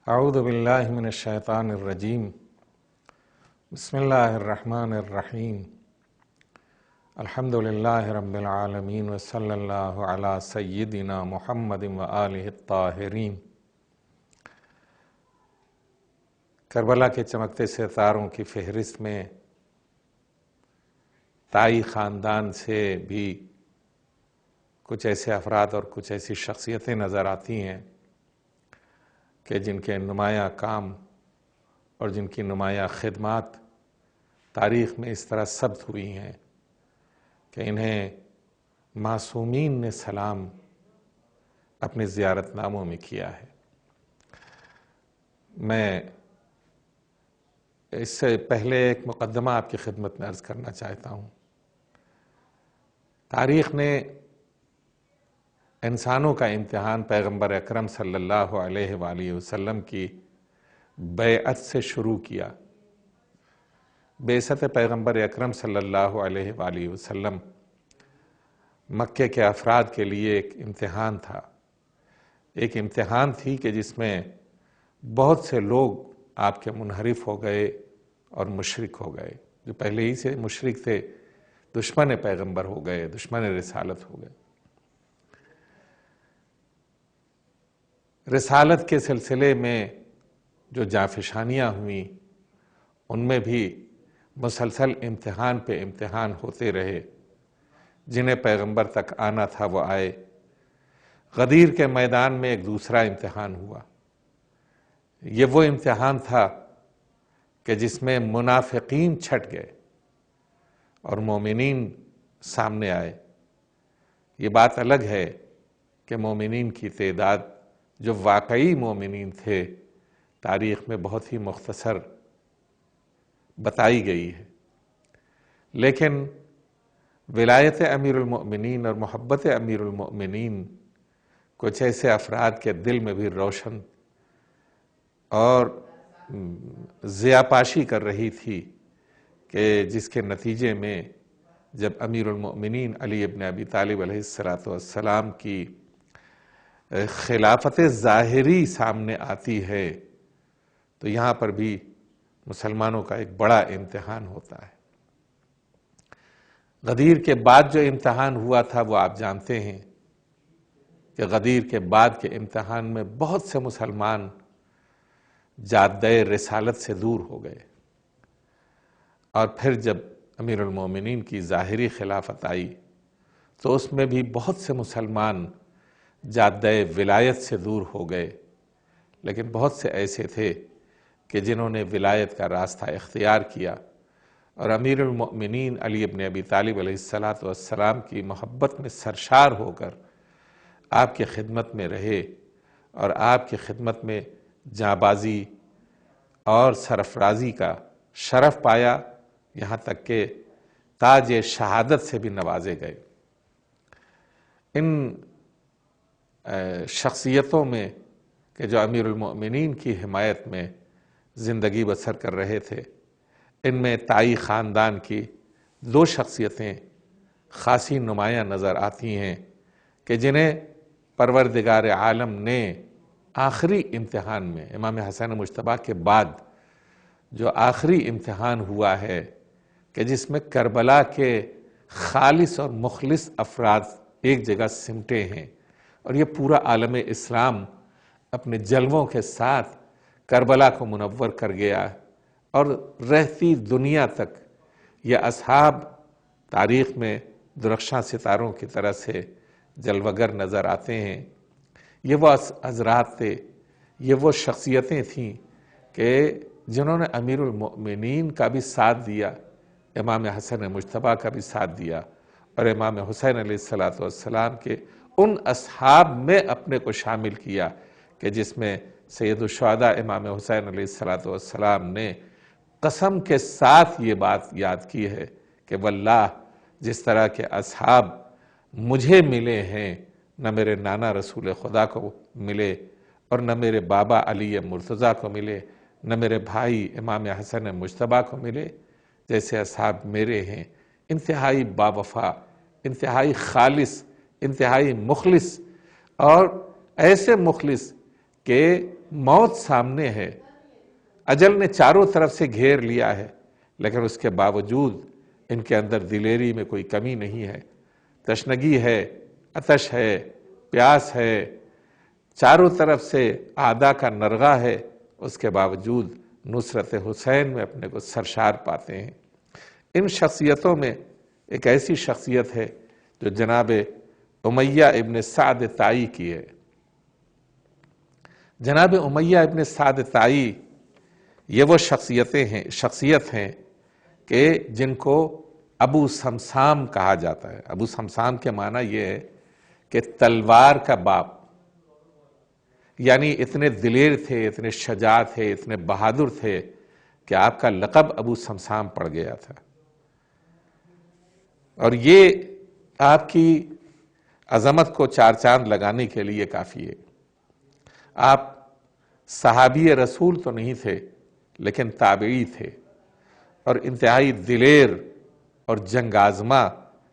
اعوذ باللہ من الشیطان الرجیم بسم اللہ الرحمن الرحیم الحمد للہ رب العالمین وصلی اللہ علی سیدنا محمد وآلہ الطاہرین۔ کربلا کے چمکتے ستاروں کی فہرست میں تائی خاندان سے بھی کچھ ایسے افراد اور کچھ ایسی شخصیتیں نظر آتی ہیں کہ جن کے نمایاں کام اور جن کی نمایاں خدمات تاریخ میں اس طرح ثبت ہوئی ہیں کہ انہیں معصومین نے سلام اپنے زیارت ناموں میں کیا ہے۔ میں اس سے پہلے ایک مقدمہ آپ کی خدمت میں عرض کرنا چاہتا ہوں۔ تاریخ نے انسانوں کا امتحان پیغمبر اکرم صلی اللہ علیہ وآلہ وسلم کی بیعت سے شروع کیا۔ بعثت پیغمبر اکرم صلی اللہ علیہ وآلہ وسلم مکے کے افراد کے لیے ایک امتحان تھا، ایک امتحان تھی کہ جس میں بہت سے لوگ آپ کے منحرف ہو گئے اور مشرک ہو گئے، جو پہلے ہی سے مشرک تھے، دشمن پیغمبر ہو گئے، دشمن رسالت ہو گئے۔ رسالت کے سلسلے میں جو جانفشانیاں ہوئیں ان میں بھی مسلسل امتحان پہ امتحان ہوتے رہے۔ جنہیں پیغمبر تک آنا تھا وہ آئے۔ غدیر کے میدان میں ایک دوسرا امتحان ہوا۔ یہ وہ امتحان تھا کہ جس میں منافقین چھٹ گئے اور مومنین سامنے آئے۔ یہ بات الگ ہے کہ مومنین کی تعداد جو واقعی مومنین تھے تاریخ میں بہت ہی مختصر بتائی گئی ہے، لیکن ولایت امیر المؤمنین اور محبت امیر المؤمنین کچھ ایسے افراد کے دل میں بھی روشن اور ضیاءپاشی کر رہی تھی کہ جس کے نتیجے میں جب امیر المؤمنین علی ابن ابی طالب علیہ السلام کی خلافت ظاہری سامنے آتی ہے تو یہاں پر بھی مسلمانوں کا ایک بڑا امتحان ہوتا ہے۔ غدیر کے بعد جو امتحان ہوا تھا وہ آپ جانتے ہیں کہ غدیر کے بعد کے امتحان میں بہت سے مسلمان جادہ رسالت سے دور ہو گئے، اور پھر جب امیر المومنین کی ظاہری خلافت آئی تو اس میں بھی بہت سے مسلمان جادہ ولایت سے دور ہو گئے، لیکن بہت سے ایسے تھے کہ جنہوں نے ولایت کا راستہ اختیار کیا اور امیر المؤمنین علی ابن ابی طالب علیہ السلام کی محبت میں سرشار ہو کر آپ کی خدمت میں رہے اور آپ کی خدمت میں جانبازی اور سرفرازی کا شرف پایا، یہاں تک کہ تاج شہادت سے بھی نوازے گئے۔ ان شخصیتوں میں کہ جو امیر المؤمنین کی حمایت میں زندگی بسر کر رہے تھے، ان میں تائی خاندان کی دو شخصیتیں خاصی نمایاں نظر آتی ہیں کہ جنہیں پروردگار عالم نے آخری امتحان میں امام حسن مجتبیٰ کے بعد جو آخری امتحان ہوا ہے کہ جس میں کربلا کے خالص اور مخلص افراد ایک جگہ سمٹے ہیں، اور یہ پورا عالم اسلام اپنے جلووں کے ساتھ کربلا کو منور کر گیا، اور رہتی دنیا تک یہ اصحاب تاریخ میں درخشاں ستاروں کی طرح سے جلوگر نظر آتے ہیں۔ یہ وہ حضرات تھے، یہ وہ شخصیتیں تھیں کہ جنہوں نے امیر المؤمنین کا بھی ساتھ دیا، امام حسن مجتبیٰ کا بھی ساتھ دیا، اور امام حسین علیہ السلام کے ان اصحاب میں اپنے کو شامل کیا کہ جس میں سید الشہداء امام حسین علیہ السلام نے قسم کے ساتھ یہ بات یاد کی ہے کہ واللہ جس طرح کے اصحاب مجھے ملے ہیں نہ میرے نانا رسول خدا کو ملے، اور نہ میرے بابا علی مرتضیٰ کو ملے، نہ میرے بھائی امام حسن مجتبیٰ کو ملے، جیسے اصحاب میرے ہیں، انتہائی باوفا، انتہائی خالص، انتہائی مخلص، اور ایسے مخلص کہ موت سامنے ہے، اجل نے چاروں طرف سے گھیر لیا ہے، لیکن اس کے باوجود ان کے اندر دلیری میں کوئی کمی نہیں ہے۔ تشنگی ہے، عطش ہے، پیاس ہے، چاروں طرف سے اعداء کا نرغہ ہے، اس کے باوجود نصرت حسین میں اپنے کو سرشار پاتے ہیں۔ ان شخصیتوں میں ایک ایسی شخصیت ہے جو جناب امیہ ابن سعد طائی کی ہے۔ جناب امیہ ابن سعد طائی یہ وہ شخصیت ہیں کہ جن کو ابو سمسام کہا جاتا ہے۔ ابو سمسام کے معنی یہ ہے کہ تلوار کا باپ، یعنی اتنے دلیر تھے، اتنے شجاع تھے، اتنے بہادر تھے کہ آپ کا لقب ابو سمسام پڑ گیا تھا۔ اور یہ آپ کی عظمت کو چار چاند لگانے کے لیے کافی ہے۔ آپ صحابی رسول تو نہیں تھے، لیکن تابعی تھے، اور انتہائی دلیر اور جنگ آزما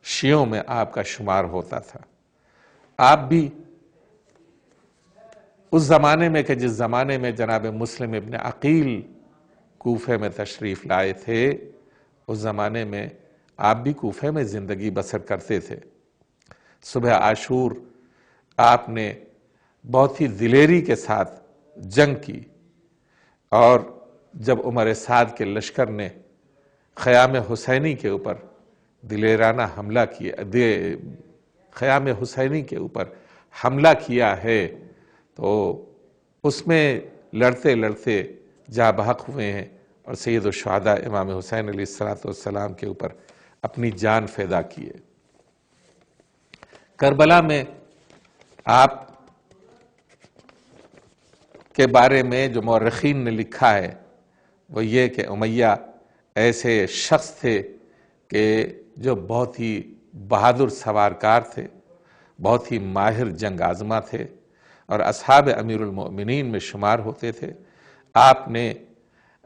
شیعوں میں آپ کا شمار ہوتا تھا۔ آپ بھی اس زمانے میں کہ جس زمانے میں جناب مسلم ابن عقیل کوفے میں تشریف لائے تھے، اس زمانے میں آپ بھی کوفے میں زندگی بسر کرتے تھے۔ صبح عاشور آپ نے بہت ہی دلیری کے ساتھ جنگ کی، اور جب عمر سعد کے لشکر نے خیام حسینی کے اوپر دلیرانہ حملہ کیا، خیام حسینی کے اوپر حملہ کیا ہے، تو اس میں لڑتے لڑتے جاں بحق ہوئے ہیں، اور سید الشہداء امام حسین علیہ السلام کے اوپر اپنی جان فدا کیے۔ کربلا میں آپ کے بارے میں جو مورخین نے لکھا ہے وہ یہ کہ امیہ ایسے شخص تھے کہ جو بہت ہی بہادر سوارکار تھے، بہت ہی ماہر جنگ آزما تھے، اور اصحاب امیر المؤمنین میں شمار ہوتے تھے۔ آپ نے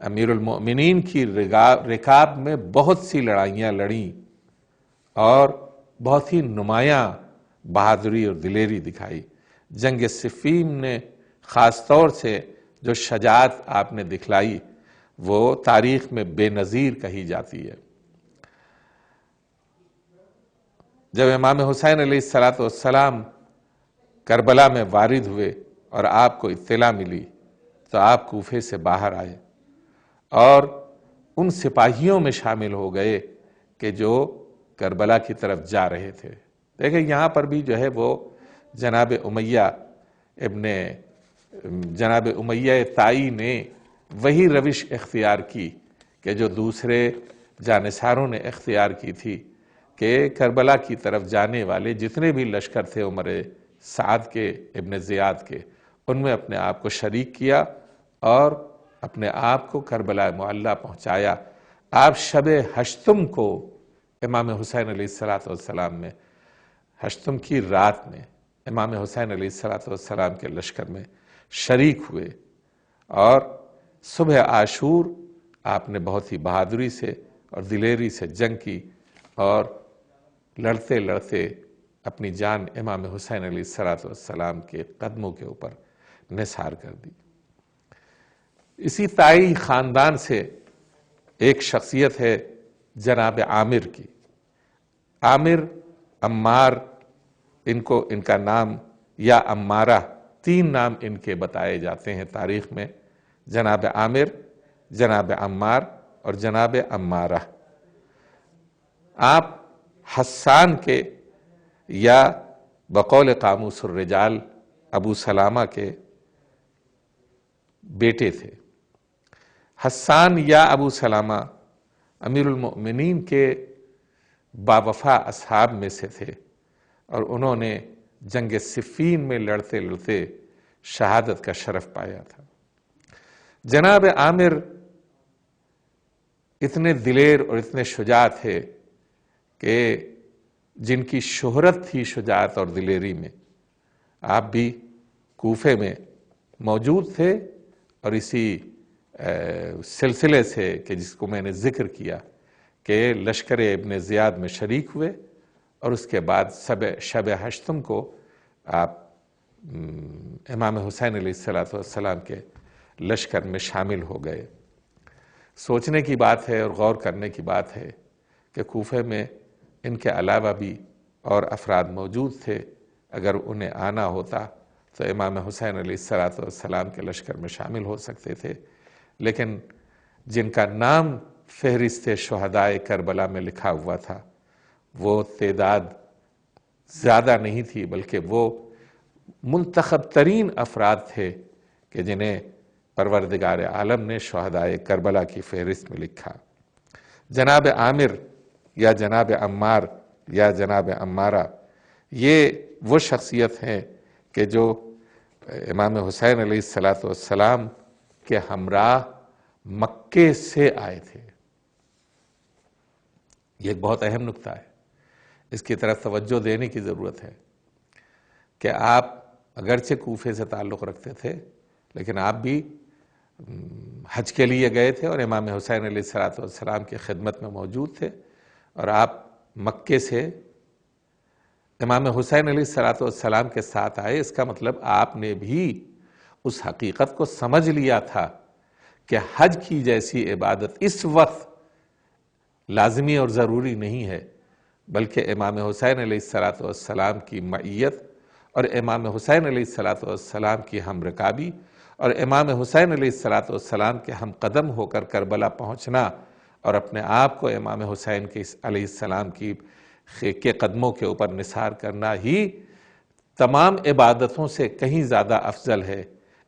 امیر المؤمنین کی رکاب میں بہت سی لڑائیاں لڑیں، اور بہت ہی نمایاں بہادری اور دلیری دکھائی۔ جنگ صفین نے خاص طور سے جو شجاعت آپ نے دکھلائی وہ تاریخ میں بے نظیر کہی جاتی ہے۔ جب امام حسین علیہ السلام کربلا میں وارد ہوئے اور آپ کو اطلاع ملی، تو آپ کوفے سے باہر آئے اور ان سپاہیوں میں شامل ہو گئے کہ جو کربلا کی طرف جا رہے تھے۔ دیکھیں یہاں پر بھی جو ہے وہ جناب امیہ طائی نے وہی روش اختیار کی کہ جو دوسرے جانثاروں نے اختیار کی تھی، کہ کربلا کی طرف جانے والے جتنے بھی لشکر تھے عمر سعد کے، ابن زیاد کے، ان میں اپنے آپ کو شریک کیا اور اپنے آپ کو کربلا معلیٰ پہنچایا۔ آپ شب ہشتم کو امام حسین علیہ السلام میں، ہشتم کی رات میں امام حسین علیہ السلام کے لشکر میں شریک ہوئے، اور صبح عاشور آپ نے بہت ہی بہادری سے اور دلیری سے جنگ کی، اور لڑتے لڑتے اپنی جان امام حسین علیہ السلام کے قدموں کے اوپر نثار کر دی۔ اسی طائی خاندان سے ایک شخصیت ہے جناب عامر کی۔ عامر، عمار، ان کا نام یا عمارہ، تین نام ان کے بتائے جاتے ہیں تاریخ میں، جناب عامر، جناب عمار اور جناب عمارہ۔ آپ حسان کے یا بقول قاموس الرجال ابو سلامہ کے بیٹے تھے۔ حسان یا ابو سلامہ امیر المؤمنین کے باوفا اصحاب میں سے تھے، اور انہوں نے جنگ صفین میں لڑتے لڑتے شہادت کا شرف پایا تھا۔ جناب عامر اتنے دلیر اور اتنے شجاع تھے کہ جن کی شہرت تھی شجاعت اور دلیری میں، آپ بھی کوفے میں موجود تھے، اور اسی سلسلے سے کہ جس کو میں نے ذکر کیا کہ لشکر ابن زیاد میں شریک ہوئے، اور اس کے بعد شب ہشتم کو آپ امام حسین علیہ السلام کے لشکر میں شامل ہو گئے۔ سوچنے کی بات ہے اور غور کرنے کی بات ہے کہ کوفے میں ان کے علاوہ بھی اور افراد موجود تھے، اگر انہیں آنا ہوتا تو امام حسین علیہ السلام کے لشکر میں شامل ہو سکتے تھے، لیکن جن کا نام فہرست شہدائے کربلا میں لکھا ہوا تھا وہ تعداد زیادہ نہیں تھی، بلکہ وہ منتخب ترین افراد تھے کہ جنہیں پروردگار عالم نے شہدائے کربلا کی فہرست میں لکھا۔ جناب عامر یا جناب عمار یا جناب عمارہ یہ وہ شخصیت ہیں کہ جو امام حسین علیہ السلام کے ہمراہ مکے سے آئے تھے۔ یہ ایک بہت اہم نکتہ ہے، اس کی طرف توجہ دینے کی ضرورت ہے کہ آپ اگرچہ کوفے سے تعلق رکھتے تھے، لیکن آپ بھی حج کے لیے گئے تھے اور امام حسین علیہ السلام کی خدمت میں موجود تھے، اور آپ مکے سے امام حسین علیہ السلام کے ساتھ آئے۔ اس کا مطلب آپ نے بھی اس حقیقت کو سمجھ لیا تھا کہ حج کی جیسی عبادت اس وقت لازمی اور ضروری نہیں ہے، بلکہ امام حسین علیہ السلام کی معیت اور امام حسین علیہ السلام کی ہم رکابی اور امام حسین علیہ السلام کے ہم قدم ہو کر کربلا پہنچنا اور اپنے آپ کو امام حسین علیہ السلام کے قدموں کے اوپر نثار کرنا ہی تمام عبادتوں سے کہیں زیادہ افضل ہے،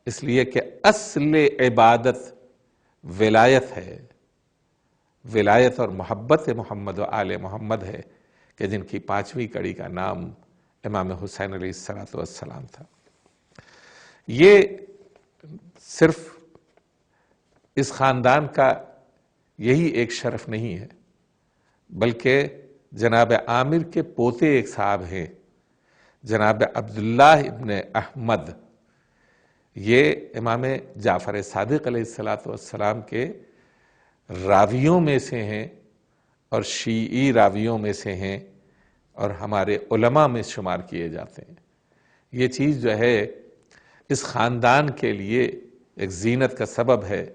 اس لیے کہ اصل عبادت ولایت ہے، ولایت اور محبت محمد و آل محمد ہے، کہ جن کی پانچویں کڑی کا نام امام حسین علیہ السلام تھا۔ یہ صرف اس خاندان کا یہی ایک شرف نہیں ہے، بلکہ جناب عامر کے پوتے ایک صاحب ہیں، جناب عبداللہ ابن احمد، یہ امام جعفر صادق علیہ السلام کے راویوں میں سے ہیں اور شیعی راویوں میں سے ہیں اور ہمارے علماء میں شمار کیے جاتے ہیں۔ یہ چیز جو ہے اس خاندان کے لیے ایک زینت کا سبب ہے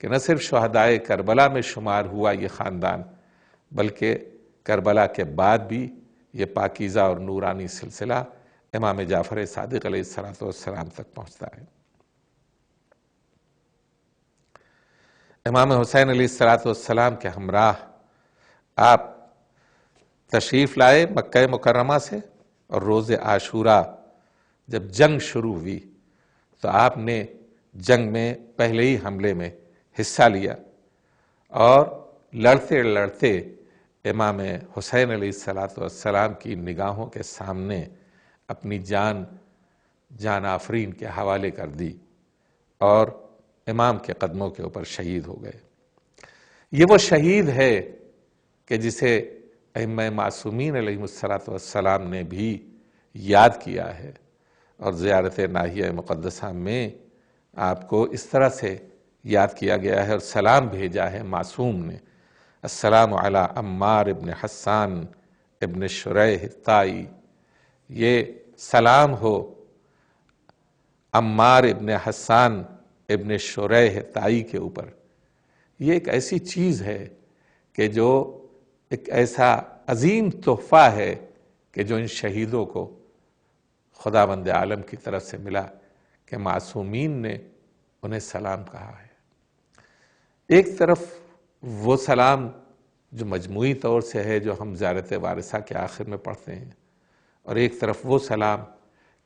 کہ نہ صرف شہدائے کربلا میں شمار ہوا یہ خاندان، بلکہ کربلا کے بعد بھی یہ پاکیزہ اور نورانی سلسلہ امام جعفر صادق علیہ السلام تک پہنچتا ہے۔ امام حسین علیہ السلام کے ہمراہ آپ تشریف لائے مکہ مکرمہ سے، اور روز عاشوراء جب جنگ شروع ہوئی تو آپ نے جنگ میں پہلے ہی حملے میں حصہ لیا اور لڑتے لڑتے امام حسین علیہ السلام کی نگاہوں کے سامنے اپنی جان آفرین کے حوالے کر دی اور امام کے قدموں کے اوپر شہید ہو گئے۔ یہ وہ شہید ہے کہ جسے ائمہ معصومین علیہ السلام نے بھی یاد کیا ہے، اور زیارت ناحیہ مقدسہ میں آپ کو اس طرح سے یاد کیا گیا ہے اور سلام بھیجا ہے معصوم نے، السلام علی عمار ابن حسان ابن شریح الطائی، یہ سلام ہو عمار ابن حسان ابن شریح الطائی کے اوپر۔ یہ ایک ایسی چیز ہے کہ جو ایک ایسا عظیم تحفہ ہے کہ جو ان شہیدوں کو خداوند عالم کی طرف سے ملا کہ معصومین نے انہیں سلام کہا ہے۔ ایک طرف وہ سلام جو مجموعی طور سے ہے جو ہم زیارت وارثہ کے آخر میں پڑھتے ہیں، اور ایک طرف وہ سلام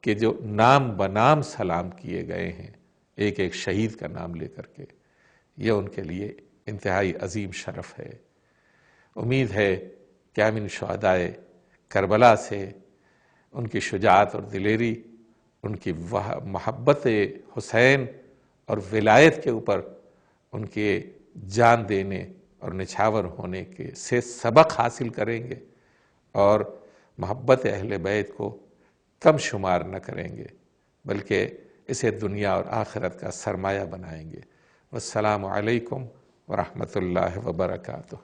کہ جو نام بنام سلام کیے گئے ہیں ایک ایک شہید کا نام لے کر کے، یہ ان کے لیے انتہائی عظیم شرف ہے۔ امید ہے کہ ہم ان شہدائے کربلا سے ان کی شجاعت اور دلیری، ان کی محبت حسین اور ولایت کے اوپر ان کے جان دینے اور نچھاور ہونے کے سے سبق حاصل کریں گے، اور محبت اہل بیت کو کم شمار نہ کریں گے، بلکہ اسے دنیا اور آخرت کا سرمایہ بنائیں گے۔ والسلام علیکم ورحمۃ اللہ وبرکاتہ۔